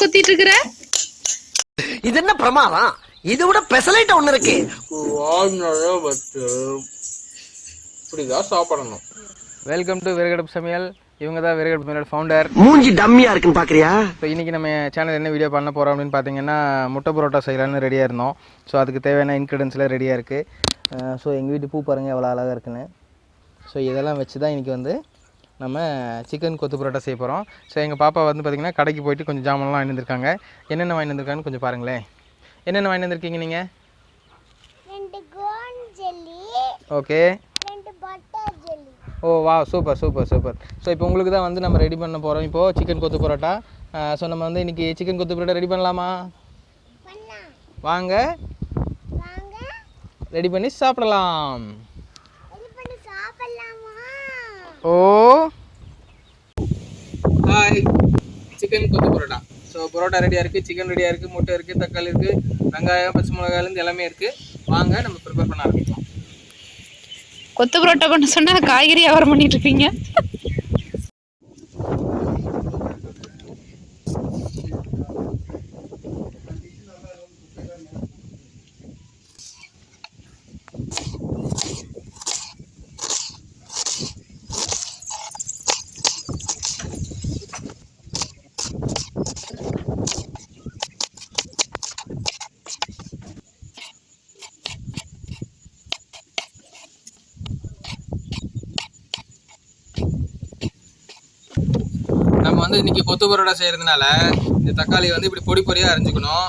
ஊத்திட்டு இருக்கற? இது என்ன பிரமாதம்? இது விட பெசலைட் ஒண்ணு இருக்கு. வாய்னால வந்து இப்படிதான் சாப்பிடணும். வெல்கம் டு விறகு அடுப்பு சமையல். இவங்க தான் விறகு அடுப்பு சமையல் ஃபவுண்டர். மூஞ்சி டம்மியா இருக்குன்னு பாக்குறியா? ஸோ இன்றைக்கி நம்ம சேனல் என்ன வீடியோ பண்ண போகிறோம் அப்படின்னு பார்த்தீங்கன்னா, முட்டை பரோட்டா செய்யலான்னு ரெடியாக இருந்தோம். ஸோ அதுக்கு தேவையான இன்க்ரீடியன்ஸ்லாம் ரெடியாக இருக்குது. ஸோ எங்கள் வீட்டு பூ பாருங்கள் எவ்வளோ அழகாக இருக்குன்னு. ஸோ இதெல்லாம் வச்சு தான் இன்றைக்கி வந்து நம்ம சிக்கன் கொத்து பரோட்டா செய்ய போகிறோம். ஸோ எங்கள் பாப்பா வந்து பார்த்திங்கன்னா கடைக்கு போயிட்டு கொஞ்சம் ஜாமான்லாம் வாங்கி வந்திருக்காங்க. என்னென்ன வாங்கி வந்திருக்காங்கன்னு கொஞ்சம் பாருங்களேன். என்னென்ன வாங்கி வந்திருக்கீங்க நீங்கள்? 2 cone jelly. Okay. 2 butter jelly. Oh wow, super super super. So இப்போ உங்களுக்கு தான் வந்து நம்ம ரெடி பண்ண போகிறோம் இப்போது சிக்கன் கொத்து பரோட்டா. ஸோ நம்ம வந்து இன்றைக்கி சிக்கன் கொத்து பரோட்டா ரெடி பண்ணலாமா? வாங்க ரெடி பண்ணி சாப்பிடலாம். ஓ ஹாய், சிக்கன் கொத்து பரோட்டா. ஸோ பரோட்டா ரெடியாக இருக்குது, சிக்கன் ரெடியாக இருக்குது, முட்டை இருக்குது, தக்காளி இருக்குது, வெங்காயம், பச்சை மிளகாயிலேருந்து எல்லாமே இருக்குது. வாங்க நம்ம ப்ரிப்பேர் பண்ண ஆரம்பிக்கலாம். கொத்து பரோட்டா பண்ண சொன்னா காய்கறி வியாபாரம் பண்ணிட்டு இருக்கீங்க. நம்ம வந்து இன்றைக்கி கொத்து பரோட்டா செய்கிறதுனால இந்த தக்காளி வந்து இப்படி பொடி பொடியாக அரிஞ்சிக்கணும்.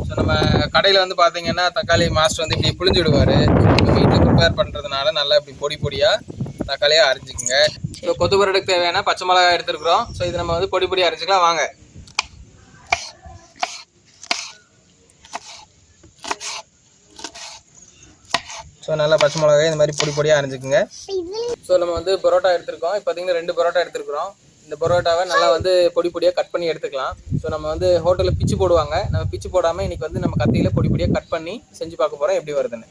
ஸோ நம்ம கடையில் வந்து பார்த்திங்கன்னா தக்காளி மாஸ்டர் வந்து இப்படி புளிஞ்சு விடுவார். நம்ம வீட்டில் ப்ரிப்பேர் பண்ணுறதுனால நல்லா இப்படி பொடி பொடியாக தக்காளியாக அரிஞ்சிக்குங்க. ஸோ கொத்து பரோட்டாக்கு தேவையான பச்சை மிளகாய் எடுத்துருக்குறோம். ஸோ இது நம்ம வந்து பொடி பொடியாக அரிஞ்சிக்கலாம். வாங்க. ஸோ நல்லா பச்சை மிளகாய் இந்த மாதிரி பொடி பொடியாக அரிஞ்சிக்குங்க. ஸோ நம்ம வந்து பரோட்டா எடுத்துருக்கோம். இப்போ பார்த்திங்கன்னா 2 பரோட்டா எடுத்துருக்குறோம். இந்த பரோட்டாவை நல்லா வந்து பொடி பொடியாக கட் பண்ணி எடுத்துக்கலாம். ஸோ நம்ம வந்து ஹோட்டலில் பிச்சு போடுவாங்க, நம்ம பிச்சு போடாமல் இன்றைக்கி வந்து நம்ம கத்தியில் பொடி பொடியாக கட் பண்ணி செஞ்சு பார்க்க போகிறோம் எப்படி வருதுன்னு.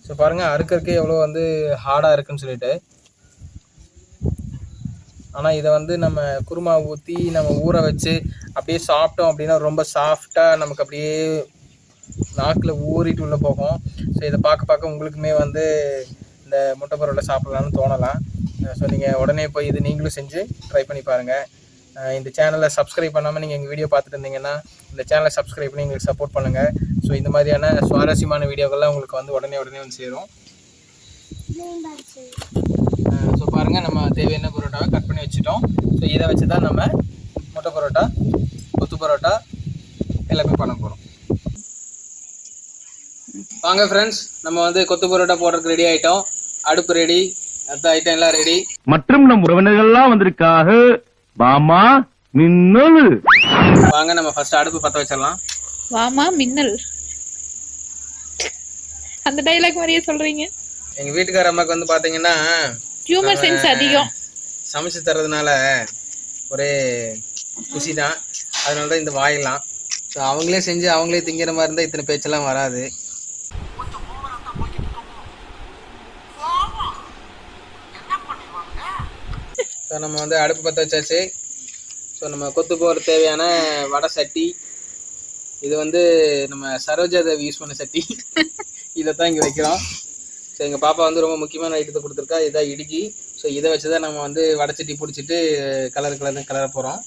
ஸோ பாருங்கள், அறுக்கறதுக்கு எவ்வளோ வந்து ஹார்டாக இருக்குன்னு சொல்லிட்டு. ஆனால் இதை வந்து நம்ம குருமா ஊற்றி நம்ம ஊற வச்சு அப்படியே சாப்பிட்டோம் அப்படின்னா ரொம்ப சாஃப்டாக நமக்கு அப்படியே நாக்கில் ஊறிட்டு உள்ளே போகும். ஸோ இதை பார்க்க உங்களுக்குமே வந்து இந்த முட்டை பரோட்டா சாப்பிட்லான்னு தோணலாம். ஸோ நீங்கள் உடனே போய் இது நீங்களும் செஞ்சு ட்ரை பண்ணி பாருங்கள். இந்த சேனலை சப்ஸ்கிரைப் பண்ணாமல் நீங்கள் எங்கள் வீடியோ பார்த்துட்டு இருந்தீங்கன்னா இந்த சேனலை சப்ஸ்கிரைப் பண்ணி எங்களுக்கு சப்போர்ட் பண்ணுங்கள். ஸோ இந்த மாதிரியான சுவாரஸ்யமான வீடியோக்கள்லாம் உங்களுக்கு வந்து உடனே வந்து சேரும். ஸோ பாருங்கள், நம்ம தேவையான பரோட்டாவை கட் பண்ணி வச்சுட்டோம். ஸோ இதை வச்சு தான் நம்ம முட்டை பரோட்டா, கொத்து பரோட்டா எல்லாமே பண்ண போகிறோம். வாங்க ஃப்ரெண்ட்ஸ், நம்ம வந்து கொத்து பரோட்டா போடுறதுக்கு ரெடி ஆகிட்டோம். அடுப்பு ரெடி, அடுத்த ஐட்டம் எல்லாம் ரெடி. மற்றும் நம் உறவினர்கள்லாம் வந்திருக்காக. பாமா மின்னல். வாங்க நம்ம ஃபர்ஸ்ட் அடுப்பு பற்ற வச்சிடலாம். வாமா மின்னல், அந்த டைலாக் மாதிரியே சொல்றீங்க. எங்கள் வீட்டுக்கார அம்மாவுக்கு வந்து பார்த்தீங்கன்னா ஹியூமர் சென்ஸ் அதிகம். சமைச்சு தர்றதுனால ஒரே குஷி தான். அதனால தான் இந்த வாயெல்லாம். ஸோ அவங்களே செஞ்சு அவங்களே திங்கிற மாதிரி இருந்தால் இத்தனை பேச்செல்லாம் வராது. ஸோ நம்ம வந்து அடுப்பு பற்ற வச்சாச்சு. ஸோ நம்ம கொத்து போகிற தேவையான வடை சட்டி, இது வந்து நம்ம சரோஜா தேவி யூஸ் பண்ண சட்டி, இதை தான் இங்கே வைக்கிறோம். ஸோ எங்கள் பாப்பா வந்து ரொம்ப முக்கியமான ஐட்டத்தை கொடுத்துருக்கா, இதான் இடுக்கி. ஸோ இதை வச்சு தான் நம்ம வந்து வடைச்சட்டி பிடிச்சிட்டு கலர போகிறோம்.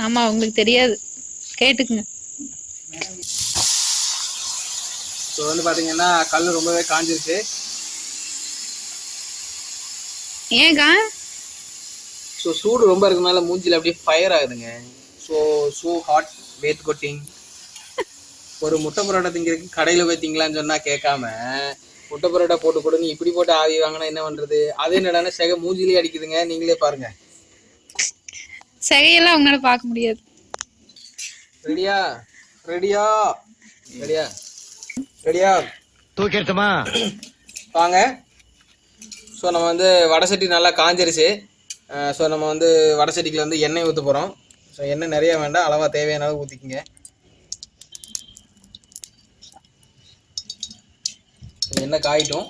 ஆமாம், உங்களுக்கு தெரியாது, கேட்டுக்குங்க. ஸோ வந்து பார்த்தீங்கன்னா கல் ரொம்பவே காஞ்சிருக்கு. ஏங்கா? ஸோ சூடு ரொம்ப இருக்கனால மூஞ்சில் அப்படியே ஃபயர் ஆகுதுங்க. So hot Ved coating. ஒரு முட்டை பரோட்டா திங்கிறதுக்கு கடையில் போய் திங்கலான்னு சொன்னால் கேட்காம முட்டை பரோட்டா போட்டு கொடுங்க, இப்படி போட்டு ஆவி வாங்கினா என்ன பண்ணுறது? அதே என்னடான செகை மூஞ்சிலே அடிக்குதுங்க. நீங்களே பாருங்க, செகையெல்லாம் உங்களால பார்க்க முடியாது. ரெடியா ரெடியா ரெடியா ரெடியா தூக்கிடுமா? வாங்க. ஸோ நம்ம வந்து வடை சட்டி நல்லா காஞ்சிருச்சு. ஸோ நம்ம வந்து வடை சட்டிக்கில் வந்து எண்ணெய் ஊற்ற போகிறோம். ஸோ எண்ணெய் நிறையா வேண்டாம், அளவாக தேவையான அளவு ஊற்றிக்கிங்க. எண்ணெய் காயிட்டும்.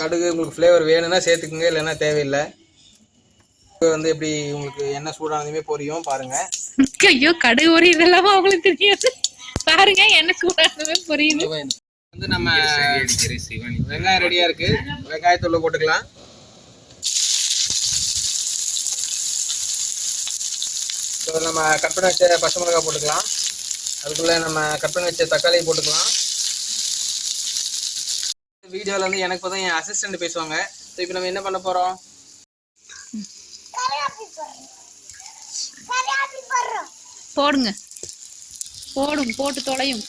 கடுகு உங்களுக்கு ஃப்ளேவர் வேணும்னா சேர்த்துக்குங்க, இல்லைன்னா தேவையில்லை. இப்போ வந்து எப்படி உங்களுக்கு எண்ணெய் சூடானதுமே பொரியும் பாருங்கள். ஐயோ கடுகு ஒரு இதெல்லாம் அவங்களுக்கு தெரியாது. பாருங்க எண்ணெய் சூடானதுமே பொரியுது. வந்து நம்ம வெங்காயம் ரெடியாக இருக்குது. வெங்காயத்தூள் போட்டுக்கலாம். ஸோ நம்ம கட் பண்ணி வச்ச பச்சை மிளகாய் போட்டுக்கலாம். அதுக்குள்ளே நம்ம கட் பண்ணி வச்ச தக்காளி போட்டுக்கலாம். வீடியோவில் வந்து எனக்கு தான் என் அசிஸ்டண்ட் பேசுவாங்க. ஸோ இப்போ நம்ம என்ன பண்ண போகிறோம்? போடுங்க, போட்டு தொலையும்.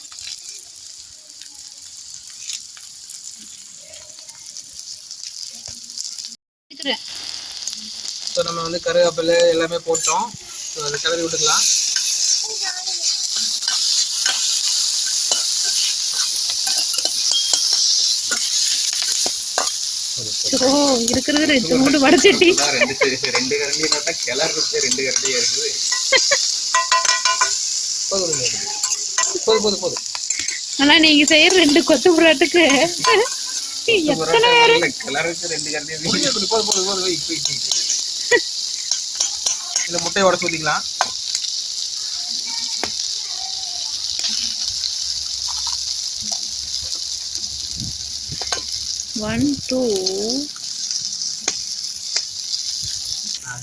ஸோ நம்ம வந்து கருவேப்பிலை எல்லாமே போட்டோம். ஸோ அதை கிளறி விட்டுக்கலாம். இருக்கிறது 2 வடச்சட்டி. 2 கரண்டி பார்த்தா கிளறது 2 கரண்டியா இருக்குது. போதும். ஆனா நீங்க செய்யற 2 கொத்து புரோட்டாக்கு எத்தனை பேரு கிளறது 2 கரண்டி. போதும். இந்த முட்டையை உடைச்சு ஊத்திக்கலாம்.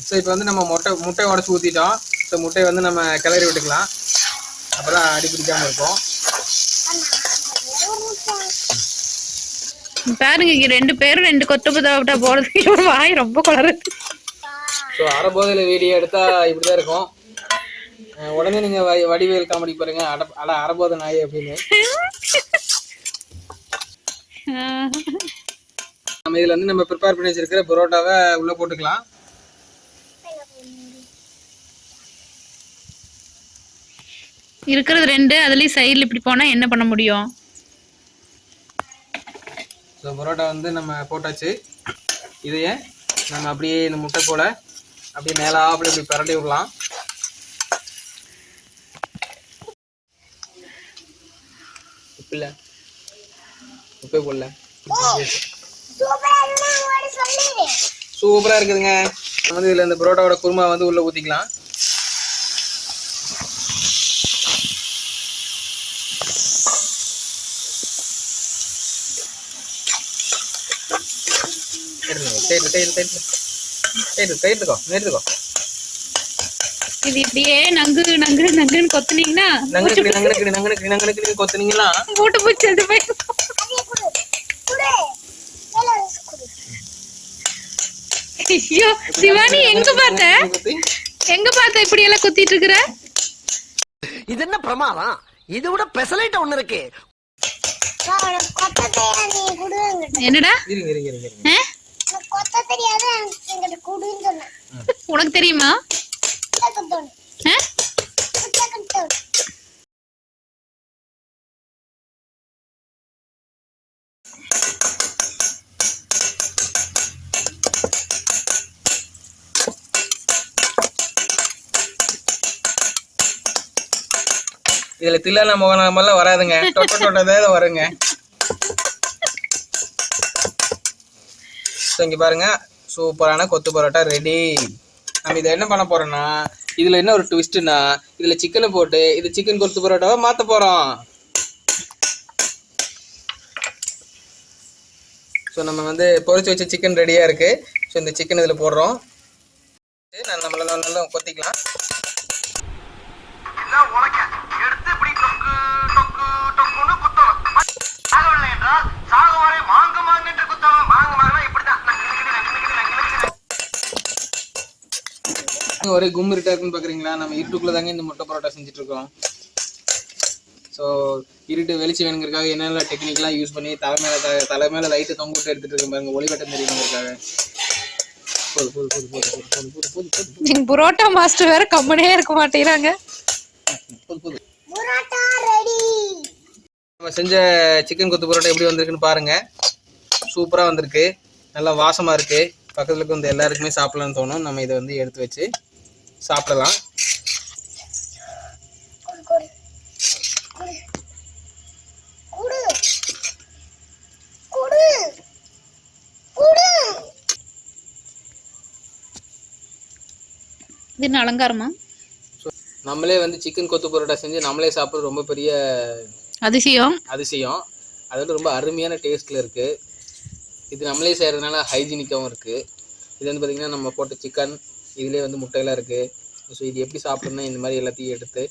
ஸோ இப்போ வந்து நம்ம முட்டை உடச்சி ஊற்றிட்டோம். ஸோ முட்டையை வந்து நம்ம கிளறி விட்டுக்கலாம். அப்போ தான் அடி பிடிக்காமல் இருக்கும். பாருங்க இங்க 2 பேரும் 2 கொத்து புரோட்டா போடுறதுக்கு ஒரு வாய் ரொம்ப குளறுது. ஸோ அரைபோதையில் வீடியோ எடுத்தால் இப்படி தான் இருக்கும். உடனே நீங்கள் வடிவேல் காமெடி பாருங்க, அரைபோதை நாய் அப்படின்னு. நம்ம இதில் வந்து நம்ம ப்ரிப்பேர் பண்ணி வச்சிருக்கிற பரோட்டாவை உள்ளே போட்டுக்கலாம். இருக்கிறது 2, அதுலயும் சைடுல இப்படி போனா என்ன பண்ண முடியும்? ஸோ பரோட்டா வந்து நம்ம போட்டாச்சு. இதையே நம்ம அப்படியே இந்த முட்டை கூட அப்படியே மேலாப்பில் இப்படி பரட்டி விடலாம். உப்பே போடல. சூப்பரா இருக்குதுங்க. நம்ம வந்து இதுல இந்த பரோட்டாவோட குருமா வந்து உள்ள ஊத்திக்கலாம். இது இப்படியே நங்குன்னு கொத்துனீங்கன்னா கொத்துனீங்களா போட்டு பூச்சி அது போய். ஐயோ சிவானி எங்க பார்த்த இப்படி எல்லாம் குத்திட்டு இருக்கிற? இது என்ன பிரமாதம்? இது விட பெசலைட் ஒண்ணு இருக்கு. என்னடா இருங்க. உனக்கு தெரியுமா? இதுல தில்லான மோகனமெல்லாம் வராதுங்க. தொட்டதே வருங்க. இங்க பாருங்க, சூப்பரான கொத்து பரோட்டா ரெடி. நம்ம இதை என்ன பண்ண போறோம்னா, இதுல என்ன ஒரு ட்விஸ்ட்னா, இதுல சிக்கனை போட்டு இது சிக்கன் கொத்து பரோட்டாவை மாத்த போறோம். ஸோ நம்ம வந்து பொரிச்சு வச்ச சிக்கன் ரெடியா இருக்கு. ஸோ இந்த சிக்கன் இதுல போடுறோம். நம்மள நல்லா கொத்திக்கலாம். ஒரே கும்மிருட்டா இருக்குன்னு பாக்குறீங்களா? நம்ம இருட்டுக்குள்ள தாங்க இந்த முட்டை பரோட்டா செஞ்சுட்டு இருக்கோம். ஸோ இருட்டு வெளிச்சு வேணுங்கிறதுக்காக என்னென்ன டெக்னிக்லாம் யூஸ் பண்ணி தலை மேல லைட்டு தொங்க விட்டு எடுத்துட்டு இருக்கேன் பாருங்க, ஒளிவட்டம் தெரியுங்கிறதுக்காக. புரோட்டா மாஸ்டர் வேற கம்மனே இருக்க மாட்டேங்கிறாங்க. நம்ம செஞ்ச சிக்கன் கொத்து பரோட்டா எப்படி வந்திருக்குன்னு பாருங்க. சூப்பரா வந்திருக்கு, நல்லா வாசமா இருக்கு. பக்கத்துல இருக்க வந்து எல்லாருக்குமே சாப்பிடலாம்னு தோணும். நம்ம இதை வந்து எடுத்து வச்சு சாப்பிடலாம். இது என்ன அலங்காரமா? நம்மளே வந்து சிக்கன் கொத்து பரோட்டா செஞ்சு நம்மளே சாப்பிட்றது ரொம்ப பெரிய அதிசயம். அதோட ரொம்ப அருமையான டேஸ்ட்டில் இருக்குது. இது நம்மளே செய்கிறதுனால ஹைஜீனிக்காகவும் இருக்குது. இது வந்து பார்த்திங்கன்னா நம்ம போட்ட சிக்கன், இதுலேயே வந்து முட்டையெல்லாம் இருக்குது. ஸோ இது எப்படி சாப்பிட்ணுன்னா இந்த மாதிரி எல்லாத்தையும் எடுத்து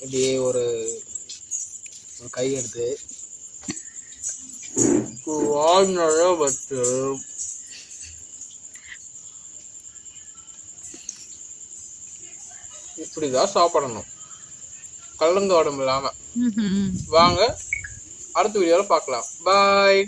இப்படியே ஒரு கை எடுத்து வாழ்நாளோ பட்டு இப்படிதான் சாப்பிடணும், கலந்து உடம்பு இல்லாம. வாங்க அடுத்த வீடியோல பார்க்கலாம். பாய்.